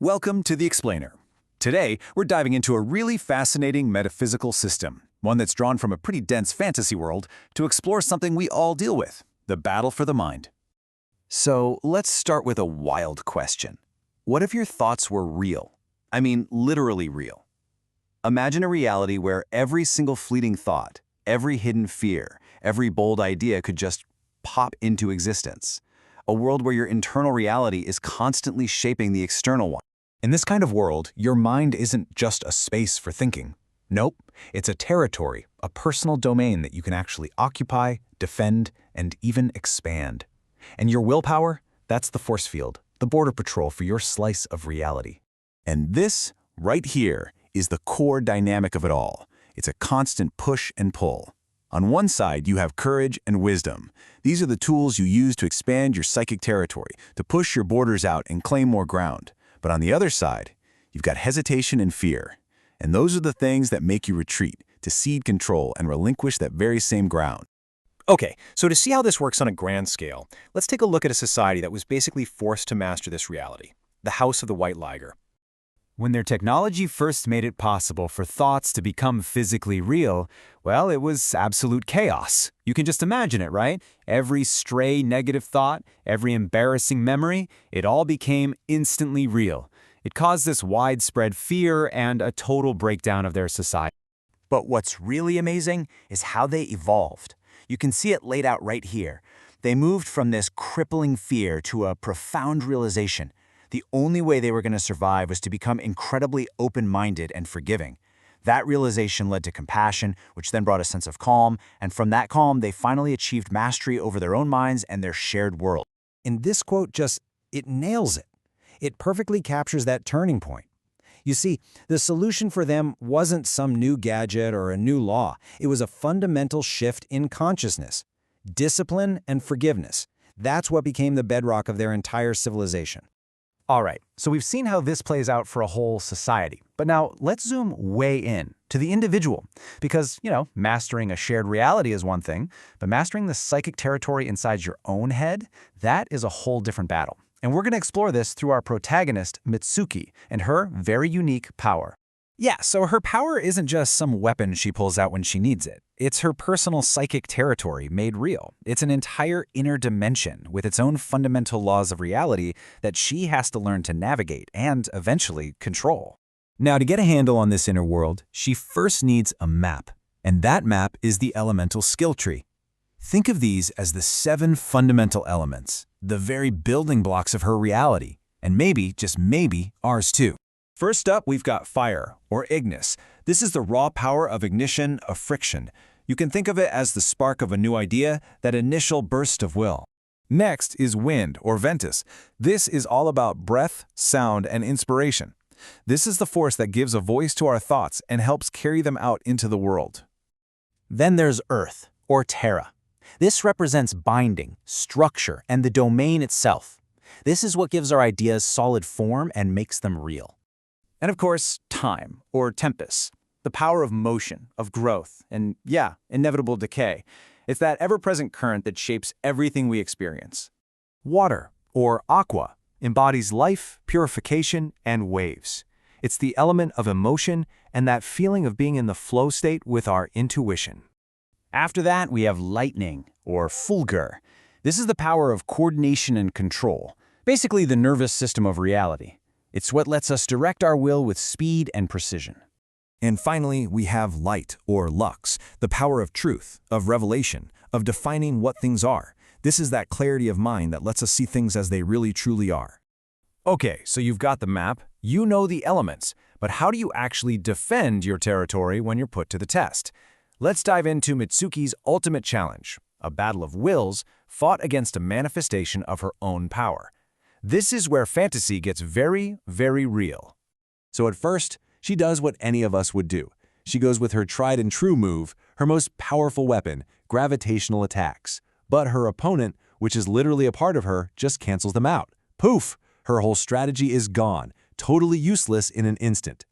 Welcome to The Explainer. Today, we're diving into a really fascinating metaphysical system, one that's drawn from a pretty dense fantasy world to explore something we all deal with, the battle for the mind. So, let's start with a wild question. What if your thoughts were real? I mean, literally real. Imagine a reality where every single fleeting thought, every hidden fear, every bold idea could just pop into existence. A world where your internal reality is constantly shaping the external one. In this kind of world, your mind isn't just a space for thinking. Nope, it's a territory, a personal domain that you can actually occupy, defend, and even expand. And your willpower, that's the force field, the border patrol for your slice of reality. And this, right here, is the core dynamic of it all. It's a constant push and pull. On one side, you have courage and wisdom. These are the tools you use to expand your psychic territory, to push your borders out and claim more ground. But on the other side, you've got hesitation and fear. And those are the things that make you retreat, to cede control and relinquish that very same ground. Okay, so to see how this works on a grand scale, let's take a look at a society that was basically forced to master this reality, the House of the White Liger. When their technology first made it possible for thoughts to become physically real, well, it was absolute chaos. You can just imagine it, right? Every stray negative thought, every embarrassing memory, it all became instantly real. It caused this widespread fear and a total breakdown of their society. But what's really amazing is how they evolved. You can see it laid out right here. They moved from this crippling fear to a profound realization. The only way they were going to survive was to become incredibly open-minded and forgiving. That realization led to compassion, which then brought a sense of calm, and from that calm, they finally achieved mastery over their own minds and their shared world. And this quote it nails it. It perfectly captures that turning point. You see, the solution for them wasn't some new gadget or a new law. It was a fundamental shift in consciousness. Discipline and forgiveness. That's what became the bedrock of their entire civilization. All right, so we've seen how this plays out for a whole society. But now let's zoom way in to the individual. Because, mastering a shared reality is one thing, but mastering the psychic territory inside your own head, that is a whole different battle. And we're going to explore this through our protagonist, Mitsuki, and her very unique power. Yeah, so her power isn't just some weapon she pulls out when she needs it. It's her personal psychic territory made real. It's an entire inner dimension with its own fundamental laws of reality that she has to learn to navigate and eventually control. Now, to get a handle on this inner world, she first needs a map. And that map is the elemental skill tree. Think of these as the 7 fundamental elements, the very building blocks of her reality, and maybe, just maybe, ours too. First up, we've got fire, or ignis. This is the raw power of ignition, of friction. You can think of it as the spark of a new idea, that initial burst of will. Next is wind, or ventus. This is all about breath, sound, and inspiration. This is the force that gives a voice to our thoughts and helps carry them out into the world. Then there's earth, or terra. This represents binding, structure, and the domain itself. This is what gives our ideas solid form and makes them real. And of course, time, or tempus, the power of motion, of growth, and inevitable decay. It's that ever-present current that shapes everything we experience. Water, or aqua, embodies life, purification, and waves. It's the element of emotion and that feeling of being in the flow state with our intuition. After that, we have lightning, or fulgur. This is the power of coordination and control, basically the nervous system of reality. It's what lets us direct our will with speed and precision. And finally, we have light, or lux, the power of truth, of revelation, of defining what things are. This is that clarity of mind that lets us see things as they really truly are. Okay, so you've got the map, you know the elements, but how do you actually defend your territory when you're put to the test? Let's dive into Mitsuki's ultimate challenge, a battle of wills fought against a manifestation of her own power. This is where fantasy gets very, very real. So at first, she does what any of us would do. She goes with her tried and true move, her most powerful weapon, gravitational attacks. But her opponent, which is literally a part of her, just cancels them out. Poof! Her whole strategy is gone, totally useless in an instant.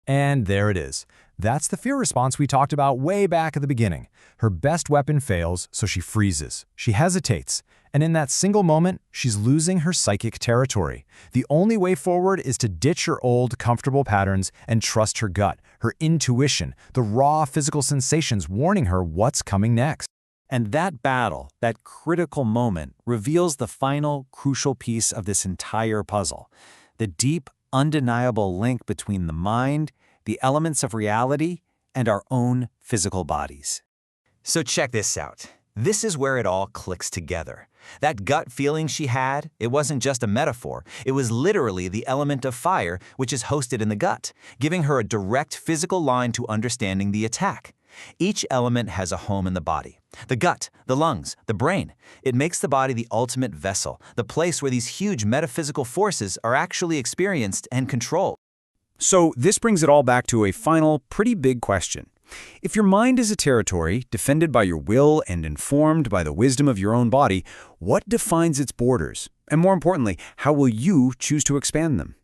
And there it is. That's the fear response we talked about way back at the beginning. Her best weapon fails, so she freezes. She hesitates. And in that single moment, she's losing her psychic territory. The only way forward is to ditch her old, comfortable patterns and trust her gut, her intuition, the raw physical sensations warning her what's coming next. And that battle, that critical moment, reveals the final, crucial piece of this entire puzzle. The deep, undeniable link between the mind, the elements of reality, and our own physical bodies. So check this out. This is where it all clicks together. That gut feeling she had, it wasn't just a metaphor. It was literally the element of fire, which is hosted in the gut, giving her a direct physical line to understanding the attack. Each element has a home in the body. The gut, the lungs, the brain. It makes the body the ultimate vessel, the place where these huge metaphysical forces are actually experienced and controlled. So this brings it all back to a final, pretty big question. If your mind is a territory defended by your will and informed by the wisdom of your own body, what defines its borders? And more importantly, how will you choose to expand them?